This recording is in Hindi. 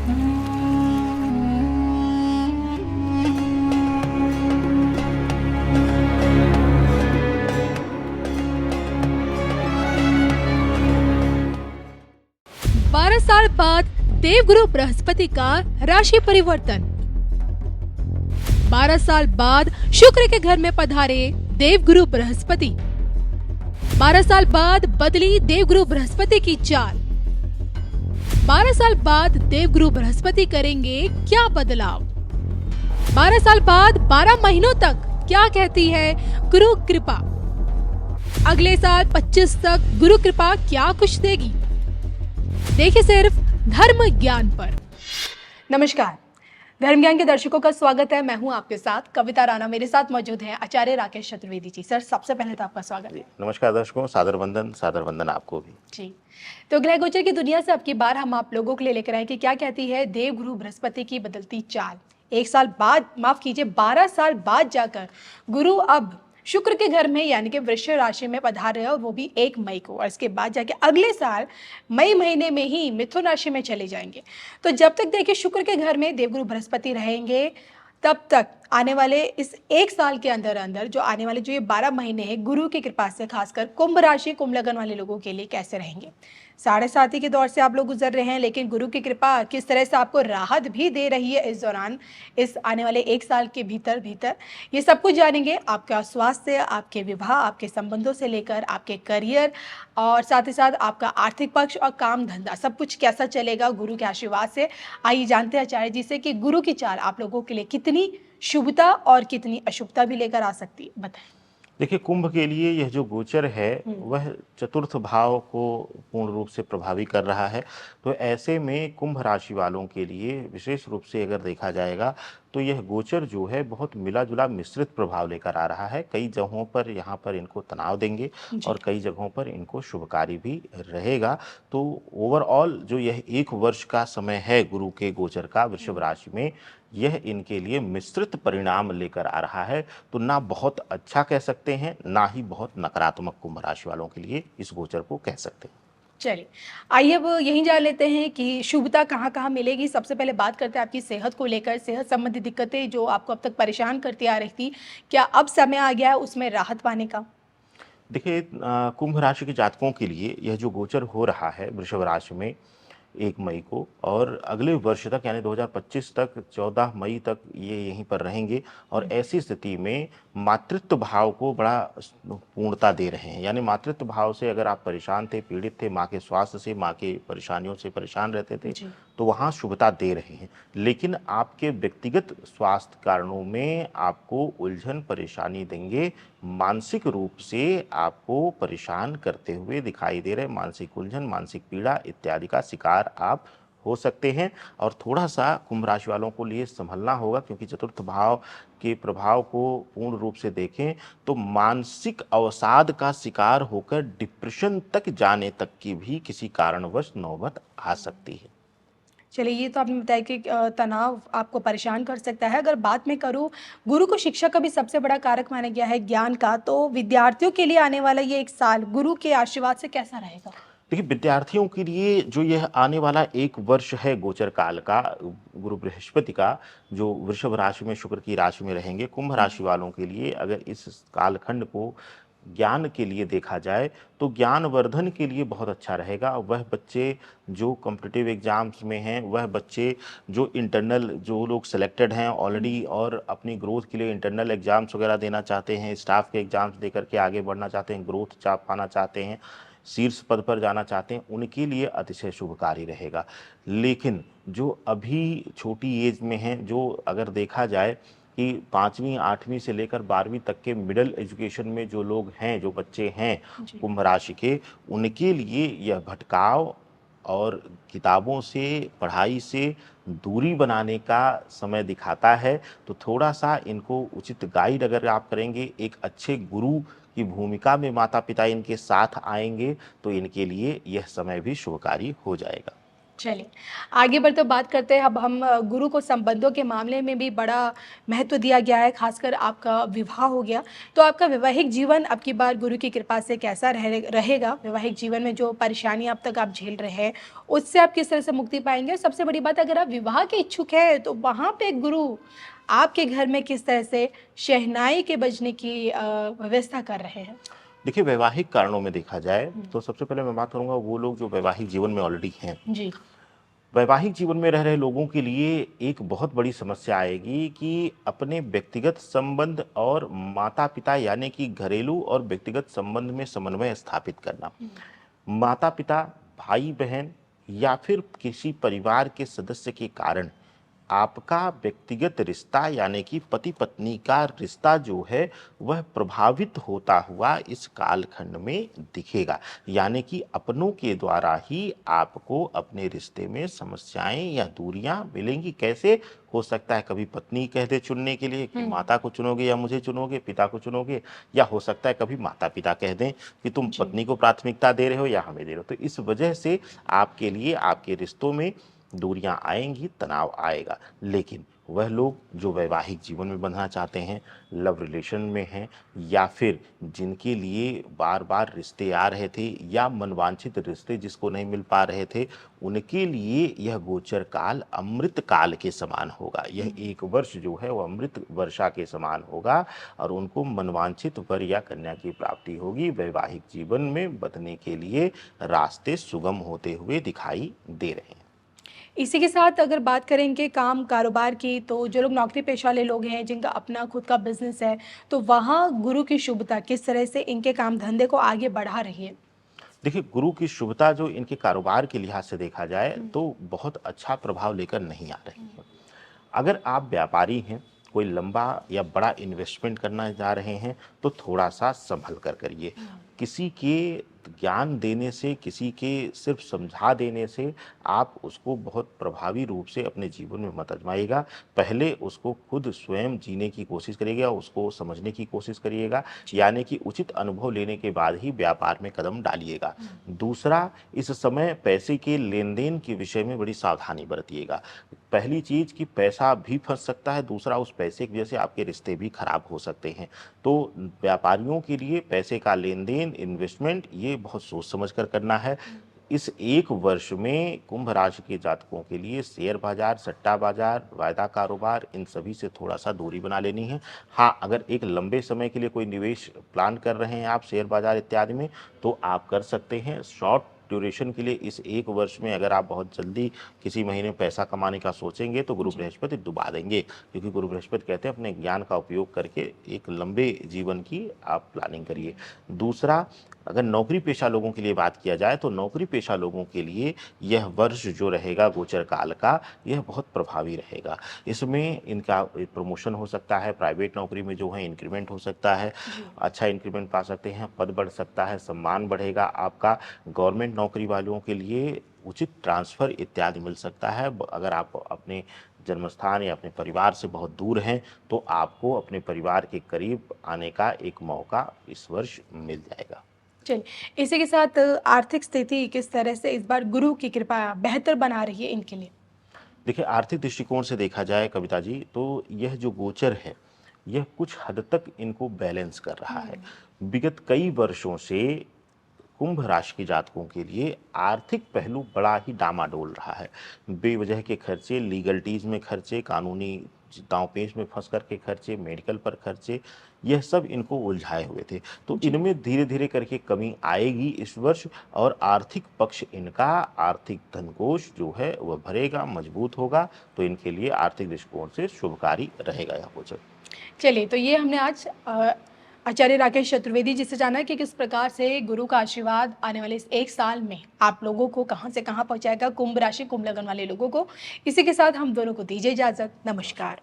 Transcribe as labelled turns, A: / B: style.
A: बारह साल बाद देवगुरु बृहस्पति का राशि परिवर्तन। 12 साल बाद शुक्र के घर में पधारे देवगुरु बृहस्पति। 12 साल बाद बदली देवगुरु बृहस्पति की चाल। 12 साल बाद देवगुरु बृहस्पति करेंगे क्या बदलाव। 12 साल बाद 12 महीनों तक क्या कहती है गुरु कृपा। अगले साल 25 तक गुरु कृपा क्या कुछ देगी, देखिए सिर्फ धर्म ज्ञान पर। नमस्कार, धर्म ज्ञान के दर्शकों का स्वागत है। मैं हूं आपके साथ कविता राणा। मेरे साथ मौजूद हैं आचार्य राकेश चतुर्वेदी जी। सर, सबसे पहले तो आपका स्वागत है।
B: नमस्कार दर्शकों, सादर वंदन आपको भी
A: जी। तो ग्रह गोचर की दुनिया से अब की बार हम आप लोगों के लिए लेकर आए कि क्या कहती है देवगुरु बृहस्पति की बदलती चाल। एक साल बाद, माफ कीजिए 12 साल बाद जाकर गुरु अब शुक्र के घर में यानी कि वृश्चिक राशि में पधार रहे हैं, और वो भी 1 मई को। और इसके बाद जाके अगले साल मई महीने में ही मिथुन राशि में चले जाएंगे। तो जब तक देखिए शुक्र के घर में देवगुरु बृहस्पति रहेंगे, तब तक आने वाले इस 1 साल के अंदर अंदर जो आने वाले जो ये 12 महीने हैं, गुरु की कृपा से खासकर कुंभ राशि कुंभ लगन वाले लोगों के लिए कैसे रहेंगे। 7.5 के दौर से आप लोग गुजर रहे हैं, लेकिन गुरु की कृपा किस तरह से आपको राहत भी दे रही है इस दौरान, इस आने वाले 1 साल के भीतर ये सब कुछ जानेंगे। आपका स्वास्थ्य, आपके विवाह, आपके संबंधों से लेकर आपके करियर, और साथ ही साथ आपका आर्थिक पक्ष और काम धंधा, सब कुछ कैसा चलेगा गुरु के आशीर्वाद से। आइए जानते हैं आचार्य जी से कि गुरु की चाल आप लोगों के लिए कितनी शुभता और कितनी अशुभता भी लेकर आ सकती है, बताएं।
B: देखिए, कुंभ के लिए यह जो गोचर है वह चतुर्थ भाव को पूर्ण रूप से प्रभावी कर रहा है। तो ऐसे में कुंभ राशि वालों के लिए विशेष रूप से अगर देखा जाएगा तो यह गोचर जो है बहुत मिला जुला मिश्रित प्रभाव लेकर आ रहा है। कई जगहों पर यहाँ पर इनको तनाव देंगे और कई जगहों पर इनको शुभकारी भी रहेगा। तो ओवरऑल जो यह 1 वर्ष का समय है गुरु के गोचर का वृषभ राशि में, यह इनके लिए मिश्रित परिणाम लेकर आ रहा है। तो ना बहुत अच्छा कह सकते हैं, ना ही बहुत नकारात्मक कुंभ राशि वालों के लिए इस गोचर को कह सकते हैं।
A: चलिए, आइए अब यहीं जान लेते हैं कि शुभता कहाँ कहाँ मिलेगी। सबसे पहले बात करते हैं आपकी सेहत को लेकर। सेहत संबंधी दिक्कतें जो आपको अब तक परेशान करती आ रही थी, क्या अब समय आ गया है उसमें राहत पाने का।
B: देखिए, कुंभ राशि के जातकों के लिए यह जो गोचर हो रहा है वृषभ राशि में 1 मई को, और अगले वर्ष तक यानी 2025 तक 14 मई तक ये यहीं पर रहेंगे। और ऐसी स्थिति में मातृत्व भाव को बड़ा पूर्णता दे रहे हैं। यानी मातृत्व भाव से अगर आप परेशान थे, पीड़ित थे, माँ के स्वास्थ्य से, माँ के परेशानियों से परेशान रहते थे, तो वहाँ शुभता दे रहे हैं। लेकिन आपके व्यक्तिगत स्वास्थ्य कारणों में आपको उलझन परेशानी देंगे। मानसिक रूप से आपको परेशान करते हुए दिखाई दे रहे, मानसिक उलझन, मानसिक पीड़ा इत्यादि का शिकार आप हो सकते हैं। और थोड़ा सा कुंभ राशि वालों को लिए संभलना होगा, क्योंकि चतुर्थ भाव के प्रभाव को पूर्ण रूप से देखें तो मानसिक अवसाद का शिकार होकर डिप्रेशन तक जाने तक की भी किसी कारणवश नौबत आ सकती है।
A: चलिए, ये तो आपने बताया कि तनाव आपको परेशान कर सकता है। अगर बात मैं करूँ, गुरु को शिक्षा का भी सबसे बड़ा कारक माना गया है, ज्ञान का। तो विद्यार्थियों के लिए आने वाला ये 1 साल गुरु के आशीर्वाद से कैसा रहेगा।
B: देखिए, विद्यार्थियों के लिए जो यह आने वाला 1 वर्ष है गोचर काल का गुरु बृहस्पति का, जो वृषभ राशि में शुक्र की राशि में रहेंगे, कुंभ राशि वालों के लिए अगर इस कालखंड को ज्ञान के लिए देखा जाए तो ज्ञानवर्धन के लिए बहुत अच्छा रहेगा। वह बच्चे जो कॉम्पिटिटिव एग्जाम्स में हैं, वह बच्चे जो इंटरनल, जो लोग सिलेक्टेड हैं ऑलरेडी और अपनी ग्रोथ के लिए इंटरनल एग्जाम्स वगैरह देना चाहते हैं, स्टाफ के एग्जाम्स देकर के आगे बढ़ना चाहते हैं, ग्रोथ चाप पाना चाहते हैं, शीर्ष पद पर जाना चाहते हैं, उनके लिए अतिशय शुभकारी रहेगा। लेकिन जो अभी छोटी एज में हैं, जो अगर देखा जाए कि 5वीं 8वीं से लेकर 12वीं तक के मिडिल एजुकेशन में जो लोग हैं, जो बच्चे हैं कुंभ राशि के, उनके लिए यह भटकाव और किताबों से, पढ़ाई से दूरी बनाने का समय दिखाता है। तो थोड़ा सा इनको उचित गाइड अगर आप करेंगे, एक अच्छे गुरु की भूमिका में माता पिता इनके साथ आएंगे, तो इनके लिए यह समय भी शुभकारी हो जाएगा।
A: चलिए, आगे बढ़ते बात करते हैं। अब हम गुरु को संबंधों के मामले में भी बड़ा महत्व दिया गया है, खासकर आपका विवाह हो गया। तो आपका वैवाहिक जीवन अब की बार गुरु की कृपा से कैसा रहेगा? वैवाहिक जीवन में जो परेशानियाँ अब तक आप झेल रहे हैं, उससे आप किस तरह से मुक्ति पाएँगे? और सबसे बड़ी बात, अगर आप विवाह के इच्छुक हैं, तो वहाँ पे गुरु आपके घर में किस तरह से शहनाई के बजने की व्यवस्था कर रहे हैं?
B: देखिए, वैवाहिक कारणों में देखा जाए
A: हुँ,
B: तो सबसे पहले मैं बात करूँगा वो लोग जो वैवाहिक जीवन में ऑलरेडी हैं।
A: जी।
B: वैवाहिक जीवन में रह रहे लोगों के लिए एक बहुत बड़ी समस्या आएगी कि अपने व्यक्तिगत संबंध और माता-पिता यानी कि घरेलू और व्यक्तिगत संबंध में समन्वय स्थापित करना।
A: हुँ,
B: माता-पिता, भाई-बहन या फिर किसी परिवार के सदस्य के कारण आपका व्यक्तिगत रिश्ता यानी कि पति-पत्नी का रिश्ता जो है वह प्रभावित होता हुआ इस कालखंड में दिखेगा। यानी कि अपनों के द्वारा ही आपको अपने रिश्ते में समस्याएँ या दूरियाँ मिलेंगी। कैसे? हो सकता है कभी पत्नी कह दे चुनने के लिए कि
A: हुँ,
B: माता को चुनोगे या मुझे चुनोगे, पिता को चुनोगे, या हो सकता है कभी माता-पिता कह दें कि तुम
A: जी।
B: पत्नी को प्राथमिकता दे रहे हो या हमें दे रहे हो। तो इस वजह से आपके लिए आपके रिश्तों में दूरियां आएंगी, तनाव आएगा। लेकिन वह लोग जो वैवाहिक जीवन में बंधना चाहते हैं, लव रिलेशन में हैं, या फिर जिनके लिए बार बार रिश्ते आ रहे थे या मनवांछित रिश्ते जिसको नहीं मिल पा रहे थे, उनके लिए यह गोचर काल अमृत काल के समान होगा। यह
A: हुँ।
B: एक वर्ष जो है वो अमृत वर्षा के समान होगा और उनको मनवांछित वर या कन्या की प्राप्ति होगी। वैवाहिक जीवन में बंधने के लिए रास्ते सुगम होते हुए दिखाई दे रहे हैं।
A: इसी के साथ अगर बात करें इनके काम कारोबार की, तो जो लोग नौकरी पेशा वाले लोग हैं, जिनका अपना खुद का बिज़नेस है, तो वहाँ गुरु की शुभता किस तरह से इनके काम धंधे को आगे बढ़ा रही है?
B: देखिए, गुरु की शुभता जो इनके कारोबार के लिहाज से देखा जाए
A: हुँ,
B: तो बहुत अच्छा प्रभाव लेकर नहीं आ रही
A: हुँ,
B: है। अगर आप व्यापारी हैं, कोई लंबा या बड़ा इन्वेस्टमेंट करना जा रहे हैं, तो थोड़ा-सा सँभल कर करिए।
A: हुँ,
B: किसी के ज्ञान देने से, किसी के सिर्फ़ समझा देने से आप उसको बहुत प्रभावी रूप से अपने जीवन में मत आज़माइएगा। पहले उसको खुद स्वयं जीने की कोशिश करिएगा, उसको समझने की कोशिश करिएगा,
A: जी।
B: यानी कि उचित अनुभव लेने के बाद ही व्यापार में कदम डालिएगा।
A: हुँ,
B: दूसरा, इस समय पैसे के लेन-देन के विषय में बड़ी सावधानी बरतिएगा। पहली चीज़ कि पैसा भी फँस सकता है, दूसरा उस पैसे की वजह से आपके रिश्ते भी खराब हो सकते हैं। तो व्यापारियों के लिए पैसे का लेन-देन, इन्वेस्टमेंट ये बहुत सोच समझ कर करना है।
A: हुँ,
B: इस 1 वर्ष में कुंभ राशि के जातकों के लिए शेयर बाज़ार, सट्टा बाज़ार, वायदा कारोबार इन सभी से थोड़ा-सा दूरी बना लेनी है। हाँ, अगर एक लंबे समय के लिए कोई निवेश प्लान कर रहे हैं आप शेयर बाज़ार इत्यादि में, तो आप कर सकते हैं। शॉर्ट ड्यूरेशन के लिए इस 1 वर्ष में अगर आप बहुत जल्दी किसी महीने पैसा कमाने का सोचेंगे तो गुरु
A: जी।
B: बृहस्पति डुबा देंगे, क्योंकि गुरु बृहस्पति कहते हैं अपने ज्ञान का उपयोग करके एक लंबे जीवन की आप प्लानिंग करिए। दूसरा, अगर नौकरी पेशा लोगों के लिए बात किया जाए तो नौकरी पेशा लोगों के लिए यह वर्ष जो रहेगा गोचर काल का, यह बहुत प्रभावी रहेगा। इसमें इनका प्रमोशन हो सकता है, प्राइवेट नौकरी में जो है इंक्रीमेंट हो सकता है,
A: जी।
B: अच्छा इंक्रीमेंट पा सकते हैं, पद बढ़ सकता है, सम्मान बढ़ेगा आपका। गवर्नमेंट नौकरी वालों के लिए उचित ट्रांसफ़र इत्यादि मिल सकता है। अगर आप अपने जन्मस्थान या अपने परिवार से बहुत दूर हैं, तो आपको अपने परिवार के करीब आने का एक मौका इस वर्ष मिल जाएगा।
A: चलिए, इसी के साथ आर्थिक स्थिति किस तरह से इस बार गुरु की कृपा बेहतर बना रही है इनके लिए?
B: देखिए, आर्थिक दृष्टिकोण से देखा जाए कविता जी, तो यह जो गोचर है, यह कुछ हद तक इनको बैलेंस कर रहा है।
A: हुँ,
B: विगत कई वर्षों से कुंभ राशि के जातकों के लिए आर्थिक पहलू बड़ा ही डामाडोल रहा है। बेवजह के खर्चे, लीगलिटीज़ में खर्चे, कानूनी दांव-पेच में फँस कर के खर्चे, मेडिकल पर खर्चे, यह सब इनको उलझाए हुए थे। तो
A: जी।
B: इनमें धीरे-धीरे करके कमी आएगी इस वर्ष और आर्थिक पक्ष इनका, आर्थिक धनकोष जो है वह भरेगा, मजबूत होगा। तो इनके लिए आर्थिक दृष्टिकोण से शुभकारी रहेगा यह गोचर।
A: चलिए, तो ये हमने आज आचार्य राकेश चतुर्वेदी जी से जाना कि किस प्रकार से गुरु का आशीर्वाद आने वाले इस 1 साल में आप लोगों को कहाँ से कहाँ पहुँचाएगा, कुंभ राशि, कुंभ लगन वाले लोगों को। इसी के साथ हम दोनों को दीजिए इजाज़त। नमस्कार।